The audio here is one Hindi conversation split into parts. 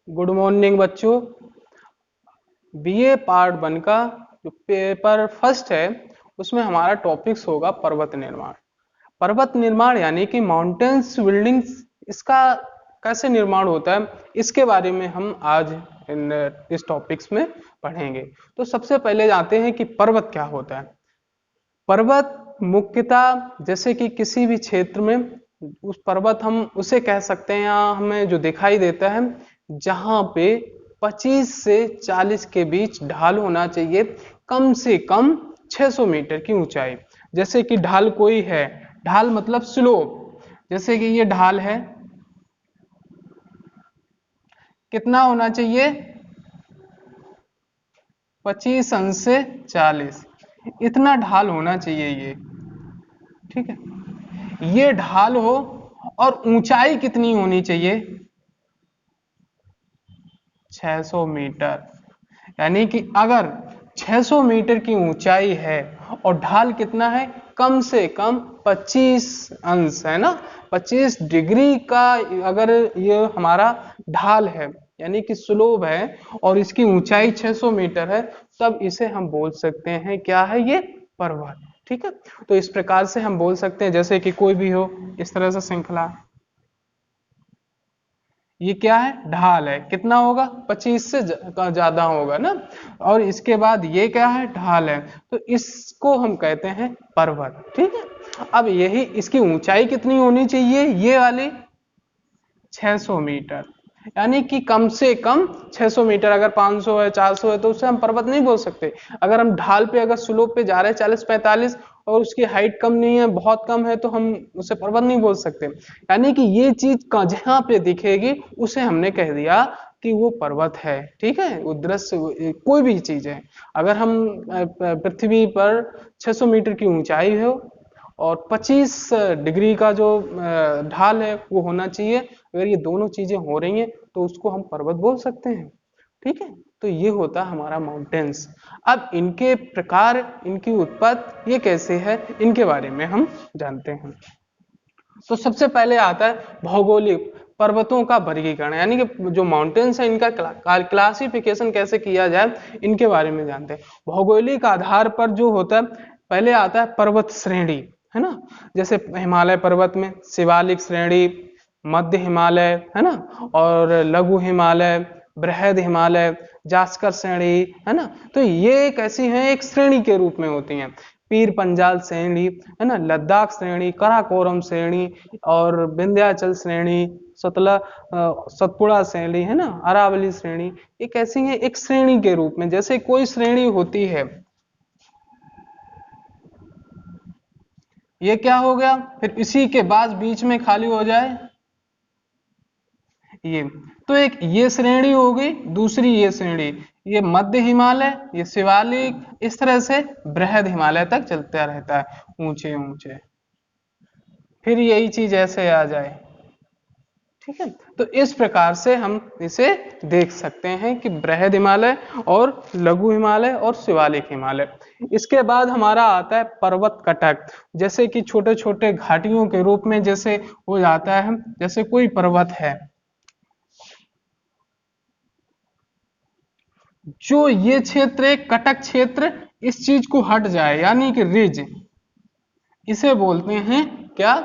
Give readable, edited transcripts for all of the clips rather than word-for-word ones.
गुड मॉर्निंग बच्चों। बीए पार्ट 1 का जो पेपर फर्स्ट है उसमें हमारा टॉपिक्स होगा पर्वत निर्माण। पर्वत निर्माण यानी कि माउंटेन्स बिल्डिंग्स, इसका कैसे निर्माण होता है इसके बारे में हम आज इस टॉपिक्स में पढ़ेंगे। तो सबसे पहले जानते हैं कि पर्वत क्या होता है। पर्वत मुख्यतः जैसे कि किसी भी क्षेत्र में उस पर्वत हम उसे कह सकते हैं या हमें जो दिखाई देता है जहां पे 25 से 40 के बीच ढाल होना चाहिए, कम से कम 600 मीटर की ऊंचाई। जैसे कि ढाल कोई है, ढाल मतलब स्लोप, जैसे कि ये ढाल है, कितना होना चाहिए 25 अंश से 40, इतना ढाल होना चाहिए ये। ठीक है, ये ढाल हो और ऊंचाई कितनी होनी चाहिए 600 मीटर। यानी कि अगर 600 मीटर की ऊंचाई है और ढाल कितना है कम से कम 25 अंश है ना, 25 डिग्री का अगर ये हमारा ढाल है यानी कि स्लोप है और इसकी ऊंचाई 600 मीटर है, तब इसे हम बोल सकते हैं क्या है ये पर्वत। ठीक है, तो इस प्रकार से हम बोल सकते हैं जैसे कि कोई भी हो इस तरह से श्रृंखला, ये क्या है ढाल है, कितना होगा 25 से ज्यादा होगा ना, और इसके बाद ये क्या है ढाल है, तो इसको हम कहते हैं पर्वत। ठीक है, अब यही इसकी ऊंचाई कितनी होनी चाहिए ये वाली 600 मीटर, यानी कि कम से कम 600 मीटर। अगर 500 है 400 है तो उसे हम पर्वत नहीं बोल सकते। अगर हम ढाल पे अगर स्लोप पे जा रहे हैं 40-45 और उसकी हाइट कम नहीं है, बहुत कम है, तो हम उसे पर्वत नहीं बोल सकते। यानी कि ये चीज जहां पे दिखेगी उसे हमने कह दिया कि वो पर्वत है। ठीक है, वो दृश्य कोई भी चीज है, अगर हम पृथ्वी पर 600 मीटर की ऊंचाई हो और 25 डिग्री का जो ढाल है वो होना चाहिए, अगर ये दोनों चीजें हो रही हैं तो उसको हम पर्वत बोल सकते हैं। ठीक है, तो ये होता है हमारा माउंटेन्स। अब इनके प्रकार, इनकी उत्पत्ति ये कैसे है, इनके बारे में हम जानते हैं। तो सबसे पहले आता है भौगोलिक पर्वतों का वर्गीकरण, यानी कि जो माउंटेन्स है इनका क्लासिफिकेशन कैसे किया जाए इनके बारे में जानते हैं। भौगोलिक आधार पर जो होता है, पहले आता है पर्वत श्रेणी, है ना। जैसे हिमालय पर्वत में शिवालिक श्रेणी, मध्य हिमालय, है ना, और लघु हिमालय, बृहद हिमालय, जास्कर श्रेणी, है ना। तो ये कैसी हैं, एक श्रेणी के रूप में होती हैं। पीर पंजाल श्रेणी, है ना, लद्दाख श्रेणी, कराकोरम श्रेणी, और विंध्याचल श्रेणी, सतपुड़ा श्रेणी, है ना, अरावली श्रेणी, ये कैसी है एक श्रेणी के रूप में। जैसे कोई श्रेणी होती है, ये क्या हो गया, फिर इसी के बाद बीच में खाली हो जाए ये, तो एक ये श्रेणी हो गई, दूसरी ये श्रेणी, ये मध्य हिमालय, ये शिवालिक, इस तरह से बृहद हिमालय तक चलता रहता है ऊंचे ऊंचे। फिर यही चीज ऐसे आ जाए। ठीक है, तो इस प्रकार से हम इसे देख सकते हैं कि बृहद हिमालय और लघु हिमालय और शिवालिक हिमालय। इसके बाद हमारा आता है पर्वत कटक, जैसे कि छोटे छोटे घाटियों के रूप में जैसे हो जाता है। जैसे कोई पर्वत है, जो ये क्षेत्र एक कटक क्षेत्र इस चीज को हट जाए यानी कि रिज, इसे बोलते हैं क्या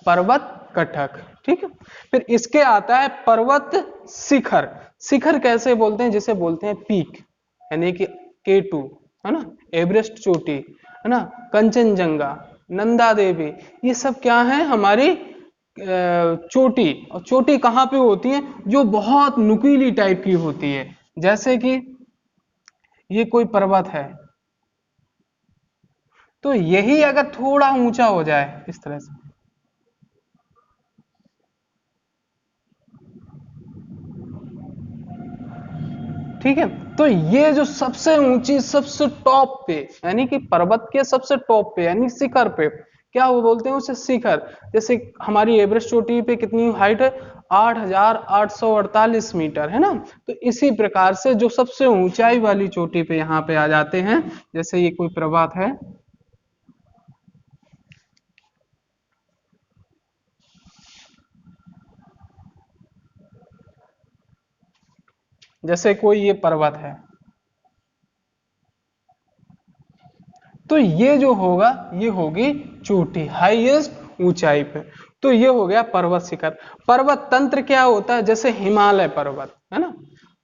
पर्वत कटक। ठीक है, फिर इसके आता है पर्वत शिखर। शिखर कैसे बोलते हैं, जिसे बोलते हैं पीक, यानी कि K2, है ना, एवरेस्ट चोटी, है ना, कंचनजंगा, नंदा देवी, ये सब क्या है हमारी चोटी। और चोटी कहाँ पे होती है, जो बहुत नुकीली टाइप की होती है। जैसे कि ये कोई पर्वत है, तो यही अगर थोड़ा ऊंचा हो जाए इस तरह से, ठीक है, तो ये जो सबसे ऊंची, सबसे टॉप पे, यानी कि पर्वत के सबसे टॉप पे यानी शिखर पे, क्या वो बोलते हैं उसे शिखर। जैसे हमारी एवरेस्ट चोटी पे कितनी हाइट है 8,848 मीटर, है ना। तो इसी प्रकार से जो सबसे ऊंचाई वाली चोटी पे यहाँ पे आ जाते हैं, जैसे ये कोई पर्वत है, जैसे कोई ये पर्वत है, तो ये जो होगा ये होगी चोटी, हाईएस्ट ऊंचाई पे। तो ये हो गया पर्वत शिखर। पर्वत तंत्र क्या होता है, जैसे हिमालय पर्वत है ना,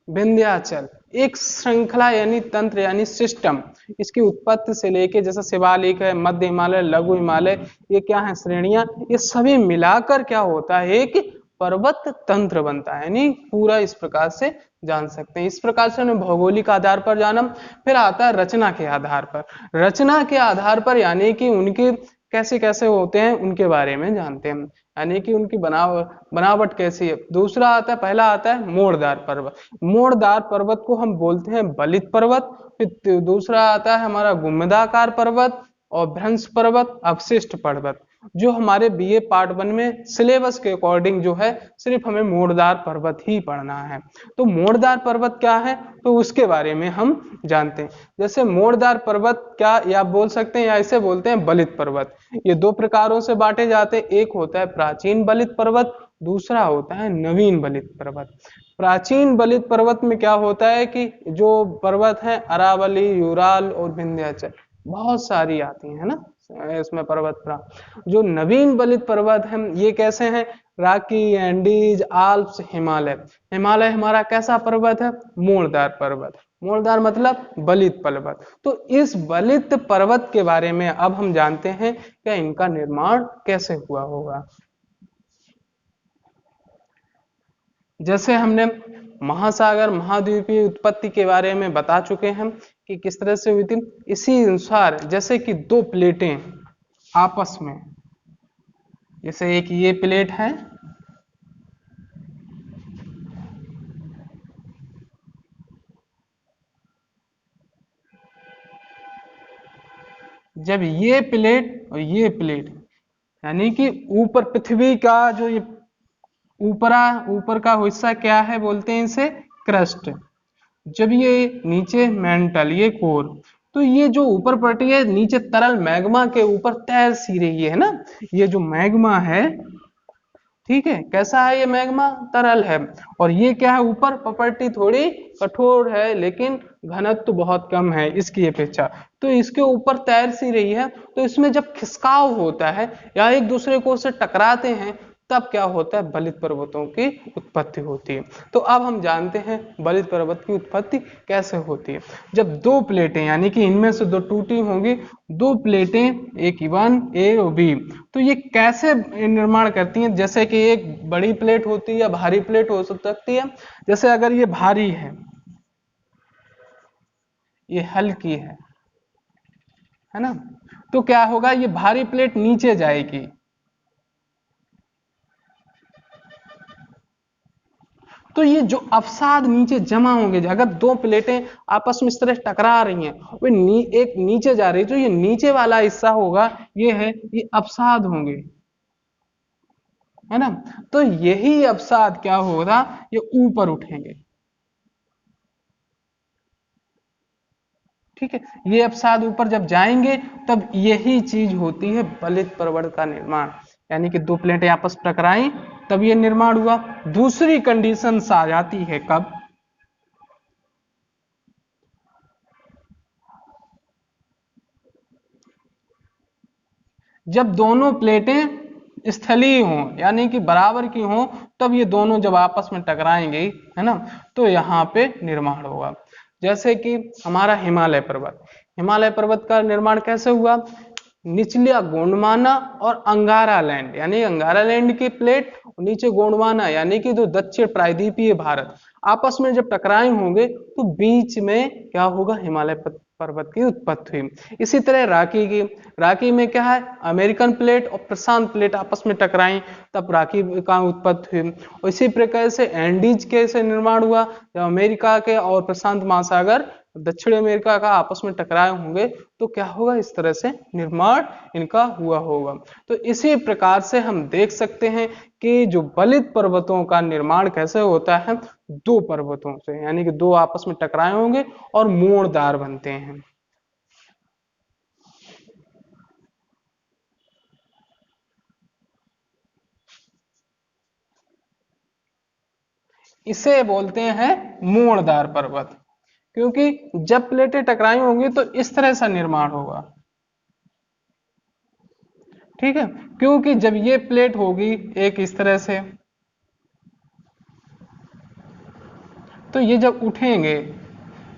विंध्याचल, एक श्रृंखला यानी तंत्र यानी सिस्टम, इसकी उत्पत्ति से लेके, जैसे शिवालिक है, मध्य हिमालय, लघु हिमालय, ये क्या है श्रेणियां, ये सभी मिलाकर क्या होता है एक पर्वत तंत्र बनता है, यानी पूरा इस प्रकार से जान सकते हैं। इस प्रकार से उन्हें भौगोलिक आधार पर जाना। फिर आता है रचना के आधार पर। रचना के आधार पर यानी कि उनके कैसे कैसे होते हैं उनके बारे में जानते हैं, यानी कि उनकी बनावट कैसी है। दूसरा आता है, पहला आता है मोड़दार पर्वत। मोड़दार पर्वत को हम बोलते हैं बलित पर्वत। फिर दूसरा आता है हमारा गुम्मदाकार पर्वत और भ्रंश पर्वत, अवशिष्ट पर्वत। जो हमारे बीए पार्ट 1 में सिलेबस के अकॉर्डिंग जो है सिर्फ हमें मोड़दार पर्वत ही पढ़ना है। तो मोड़दार पर्वत क्या है, तो उसके बारे में हम जानते हैं। जैसे मोड़दार पर्वत क्या, या बोल सकते हैं या इसे बोलते हैं बलित पर्वत। ये दो प्रकारों से बांटे जाते हैं, एक होता है प्राचीन बलित पर्वत, दूसरा होता है नवीन बलित पर्वत। प्राचीन बलित पर्वत में क्या होता है कि जो पर्वत है अरावली, यूराल और विंध्याचल, बहुत सारी आती है ना इसमें पर्वत पर। जो नवीन बलित पर्वत है ये कैसे हैं, राकी, एंडीज, आल्प्स, हिमालय। हिमालय हमारा कैसा पर्वत है, मोड़दार पर्वत। मोड़दार मतलब बलित पर्वत। तो इस बलित पर्वत के बारे में अब हम जानते हैं कि इनका निर्माण कैसे हुआ होगा। जैसे हमने महासागर महाद्वीपीय उत्पत्ति के बारे में बता चुके हैं कि किस तरह से हुई थी, इसी अनुसार जैसे कि दो प्लेटें आपस में, जैसे एक ये प्लेट है, जब ये प्लेट और ये प्लेट, यानी कि ऊपर पृथ्वी का जो ये ऊपर का हिस्सा क्या है बोलते हैं इसे क्रस्ट, जब ये नीचे मेंटल ये कोर, तो ये जो ऊपर पट्टी है नीचे तरल मैग्मा के ऊपर तैर सी रही है ना, ये जो मैग्मा है, ठीक है, कैसा है ये मैग्मा, तरल है। और ये क्या है, ऊपर प्रॉपर्टी थोड़ी कठोर है लेकिन घनत्व तो बहुत कम है इसकी अपेक्षा, तो इसके ऊपर तैर सी रही है। तो इसमें जब खिसकाव होता है या एक दूसरे को से टकराते हैं, तब क्या होता है, बलित पर्वतों की उत्पत्ति होती है। तो अब हम जानते हैं बलित पर्वत की उत्पत्ति कैसे होती है। जब दो प्लेटें यानी कि इनमें से दो टूटी होंगी, दो प्लेटें एक वन ए और बी, तो ये कैसे निर्माण करती हैं, जैसे कि एक बड़ी प्लेट होती है या भारी प्लेट हो सकती है। जैसे अगर ये भारी ये हल्की है ना, तो क्या होगा, ये भारी प्लेट नीचे जाएगी, तो ये जो अवसाद नीचे जमा होंगे, अगर दो प्लेटें आपस में इस तरह टकरा रही हैं, वो एक नीचे जा रही है, तो ये नीचे वाला हिस्सा होगा, ये है ये अवसाद होंगे, है ना। तो यही अवसाद क्या होगा, ये ऊपर उठेंगे, ठीक है। ये अवसाद ऊपर जब जाएंगे तब यही चीज होती है बलित पर्वत का निर्माण, यानी कि दो प्लेटें आपस टकराई तब ये निर्माण हुआ। दूसरी कंडीशन आ जाती है कब, जब दोनों प्लेटें स्थलीय हों यानी कि बराबर की हों, तब ये दोनों जब आपस में टकराएंगे, है ना, तो यहाँ पे निर्माण होगा। जैसे कि हमारा हिमालय पर्वत, हिमालय पर्वत का निर्माण कैसे हुआ, निचला गोंडवाना और अंगारा लैंड, यानी अंगारा लैंड की प्लेट, नीचे गोंडवाना यानी कि जो दक्षिण प्रायद्वीपीय भारत, आपस में जब टकराए होंगे तो बीच में क्या होगा, हिमालय पर्वत की उत्पत्ति हुई। इसी तरह राकी में क्या है, अमेरिकन प्लेट और प्रशांत प्लेट आपस में टकराई, तब राकी का उत्पत्ति हुई। और इसी प्रकार से एंडीज के से निर्माण हुआ, जब अमेरिका के और प्रशांत महासागर दक्षिण अमेरिका का आपस में टकराए होंगे, तो क्या होगा, इस तरह से निर्माण इनका हुआ होगा। तो इसी प्रकार से हम देख सकते हैं कि जो बलित पर्वतों का निर्माण कैसे होता है, दो पर्वतों से, यानी कि दो आपस में टकराए होंगे और मोड़दार बनते हैं। इसे बोलते हैं मोड़दार पर्वत, क्योंकि जब प्लेटें टकराई होंगी तो इस तरह से निर्माण होगा। ठीक है, क्योंकि जब ये प्लेट होगी एक इस तरह से, तो ये जब उठेंगे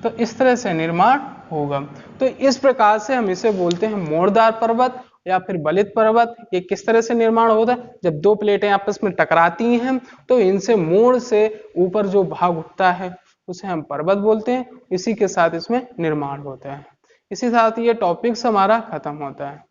तो इस तरह से निर्माण होगा। तो इस प्रकार से हम इसे बोलते हैं मोड़दार पर्वत या फिर बलित पर्वत। ये किस तरह से निर्माण होता है, जब दो प्लेटें आपस में टकराती हैं तो इनसे मोड़ से ऊपर जो भाग उठता है उसे हम पर्वत बोलते हैं। इसी के साथ इसमें निर्माण होता है। इसी साथ ये टॉपिक्स हमारा खत्म होता है।